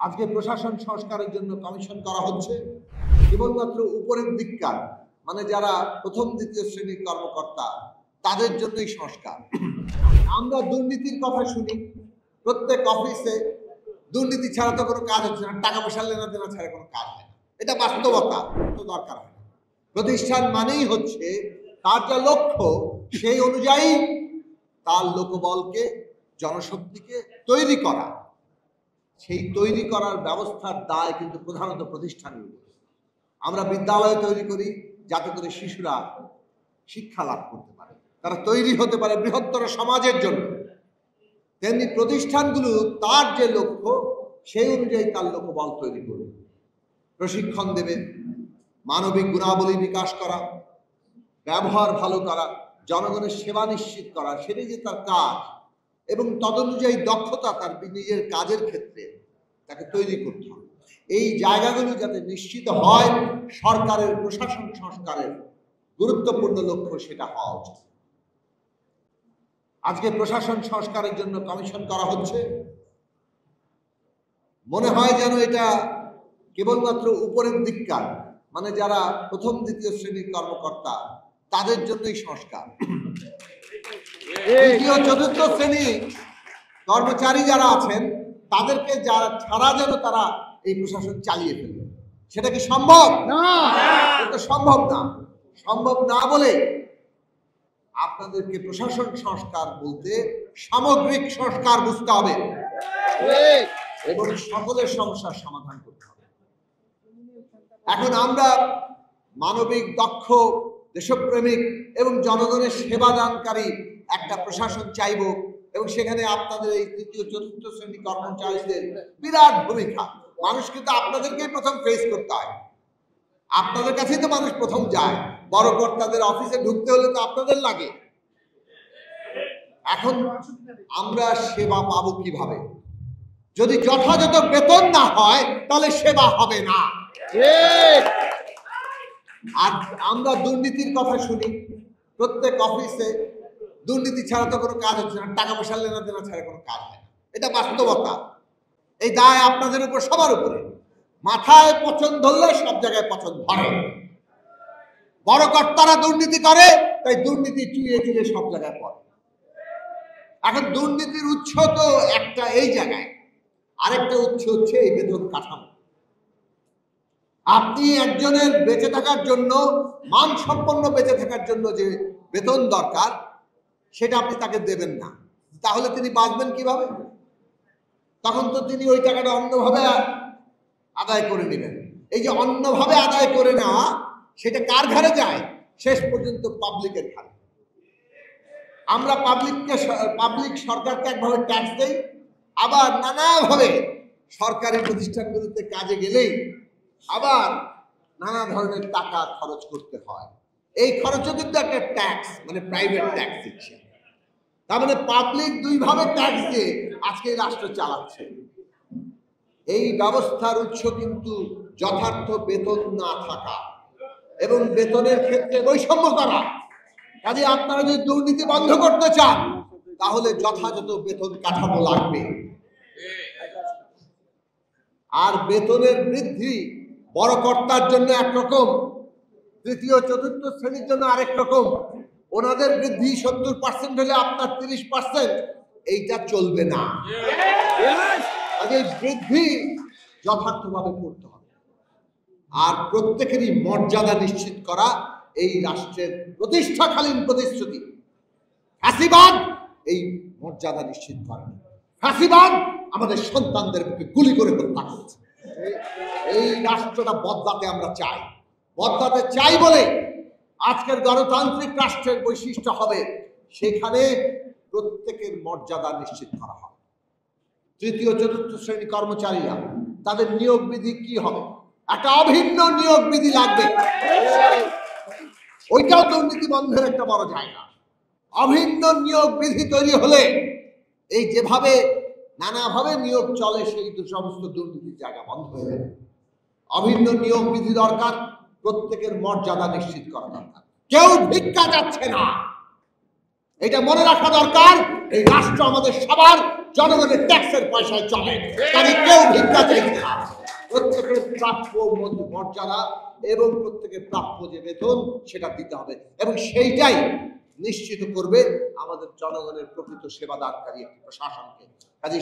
আজকে প্রশাসন সংস্কারের জন্য কমিশন করা হচ্ছে। কেবলমাত্র উপরের দিককার মানে যারা প্রথম দ্বিতীয় শ্রেণীর কর্মকর্তা তাদের জন্যই সংস্কার। আমরা দুর্নীতির কথা শুনি, প্রত্যেক অফিসে দুর্নীতি ছাড়া তো কোনো কাজ হচ্ছে না, টাকা পয়সা লেনা দেনা ছাড়া কোনো কাজ হয় না। এটা বাস্তবতা, তো দরকার হয় না। প্রতিষ্ঠান মানেই হচ্ছে তার যা লক্ষ্য সেই অনুযায়ী তার লোকবলকে, জনশক্তিকে তৈরি করা। সেই তৈরি করার ব্যবস্থার দায় কিন্তু প্রধানত প্রতিষ্ঠানের উপর। আমরা বিদ্যালয় তৈরি করি যাতে করে শিশুরা শিক্ষা লাভ করতে পারে, তারা তৈরি হতে পারে বৃহত্তর সমাজের জন্য। তেমনি প্রতিষ্ঠানগুলো তার যে লক্ষ্য সেই অনুযায়ী তার লোকবল তৈরি করবে, প্রশিক্ষণ দেবে, মানবিক গুণাবলী বিকাশ করা, ব্যবহার ভালো করা, জনগণের সেবা নিশ্চিত করা, সেটাই যে তার কাজ। এবং তদনুযায়ী দক্ষতা তার নিজের কাজের ক্ষেত্রে তাকে তৈরি করতে হবে। এই জায়গাগুলো যাতে নিশ্চিত হয়, সরকারের প্রশাসন সংস্কারের গুরুত্বপূর্ণ লক্ষ্য সেটা হওয়া উচিত। আজকে প্রশাসন সংস্কারের জন্য কমিশন করা হচ্ছে। মনে হয় যেন এটা কেবলমাত্র উপরের দিককার মানে যারা প্রথম দ্বিতীয় শ্রেণীর কর্মকর্তা তাদের জন্যই সংস্কার। তৃতীয় চতুর্থ শ্রেণী কর্মচারী যারা আছেন তাদেরকে যারা ছাড়া যেন তারা এই প্রশাসন চালিয়ে ফেলবে, সেটা কি সম্ভব? না, এটা সম্ভব না। সম্ভব না বলে আপনাদেরকে প্রশাসন সংস্কার বলতে সামগ্রিক সংস্কার বুঝতে হবে এবং সকলের সমস্যার সমাধান করতে হবে। এখন আমরা মানবিক, দক্ষ, দেশপ্রেমিক এবং জনগণের সেবা দানকারী একটা প্রশাসন চাইব, এবং সেখানে আপনাদের এই তৃতীয় চতুর্থ শ্রেণী কর্মচারীদের বিরাট ভূমিকা। মানুষ কিন্তু আপনাদেরকেই প্রথম ফেস করতে হয়, আপনাদের কাছেই তো মানুষ প্রথম যায়। বড় কর্তাদের অফিসে ঢুকতে হলে তো আপনাদের লাগে। এখন আমরা সেবা পাবো কিভাবে? যদি যথাযথ বেতন না হয় তাহলে সেবা হবে না। আর আমরা দুর্নীতির কথা শুনি, প্রত্যেক অফিসে দুর্নীতি ছাড়া তো কোনো কাজ হচ্ছে না, টাকা পয়সা লেনা দেনা ছাড়া কোনো কাজ হয় না। এটা বাস্তবতা। এই দায় আপনাদের উপর, সবার উপরে। মাথায় পছন্দ ধরলে সব জায়গায় পছন্দ ধরে। বড় কর্তারা দুর্নীতি করে, তাই দুর্নীতি চুইয়ে চুইয়ে সব জায়গায় পড়ে। এখন দুর্নীতির উৎস তো একটা এই জায়গায়, আরেকটা উৎস হচ্ছে এই বেতন কাঠামো। আপনি একজনের বেঁচে থাকার জন্য, মানসম্পন্ন বেঁচে থাকার জন্য যে বেতন দরকার সেটা আপনি তাকে দেবেন না, তাহলে তিনি বাঁচবেন কিভাবে? তখন তো তিনি ওই টাকাটা অন্যভাবে আদায় করে নেবেন। এই যে অন্যভাবে আদায় করে নেওয়া, সেটা কার ঘাড়ে যায়? শেষ পর্যন্ত পাবলিকের ঘাড়ে। আমরা পাবলিক সরকারকে একভাবে ট্যাক্স দেই, আবার নানাভাবে সরকারি প্রতিষ্ঠানগুলোতে কাজে গেলেই আবার নানা ধরনের টাকা খরচ করতে হয়। এই খরচও কিন্তু একটা ট্যাক্স, মানে প্রাইভেট ট্যাক্স দিচ্ছে। তার মানে পাবলিক দুইভাবে ট্যাক্স দিয়ে আজকে রাষ্ট্র চালাচ্ছে। এই ব্যবস্থার উৎস কিন্তু যথার্থ বেতন না থাকা এবং বেতনের ক্ষেত্রে বৈষম্য করা। কাজে আপনারা যদি দুর্নীতি বন্ধ করতে চান তাহলে যথাযথ বেতন কাঠামো লাগবে। আর বেতনের বৃদ্ধি বড় কর্তার জন্য একরকম, তৃতীয় চতুর্থ শ্রেণীর জন্য আরেক রকম। ওনাদের বৃদ্ধি 70% হলে আপনার 30%, এইটা চলবে না। বৃদ্ধি যথার্থভাবে করতে হবে। আর প্রত্যেকেরই মর্যাদা নিশ্চিত করা এই রাষ্ট্রের প্রতিষ্ঠাকালীন প্রতিশ্রুতি। ফ্যাসিবাদ এই মর্যাদা নিশ্চিত করে। ফ্যাসিবাদ আমাদের সন্তানদের বুকে গুলি করে হত্যা করছে। এই রাষ্ট্রটা বদলাতে আমরা চাই। বদলাতে চাই বলে আজকের গণতান্ত্রিক রাষ্ট্রের বৈশিষ্ট্য হবে সেখানে প্রত্যেকের মর্যাদা নিশ্চিত করা হবে। তৃতীয় চতুর্থ শ্রেণী কর্মচারীরা তাদের নিয়োগ বিধি কি হবে? একটা অভিন্ন নিয়োগ বিধি লাগবে। ওইটাও দুর্নীতি বন্ধের একটা বড় জায়গা। অভিন্ন নিয়োগ বিধি তৈরি হলে এই যেভাবে নানাভাবে নিয়োগ চলে সেই সমস্ত দুর্নীতির জায়গা বন্ধ হয়ে যাবে। অভিন্ন নিয়োগ বিধি দরকার, প্রত্যেকের মর্যাদা নিশ্চিত করা দরকার। কেউ ভিক্ষা যাচ্ছে না, এটা মনে রাখা দরকার। এই রাষ্ট্র আমাদের সবার, জনগণের ট্যাক্সের পয়সায় চলে, তাদের কেউ ভিক্ষা চাইছে না। প্রত্যেকের প্রাপ্য মর্যাদা এবং প্রত্যেকের প্রাপ্য যে বেতন সেটা দিতে হবে, এবং সেইটাই নিশ্চিত করবে আমাদের জনগণের প্রকৃত সেবাদানকারী একটি প্রশাসনকে। কাজে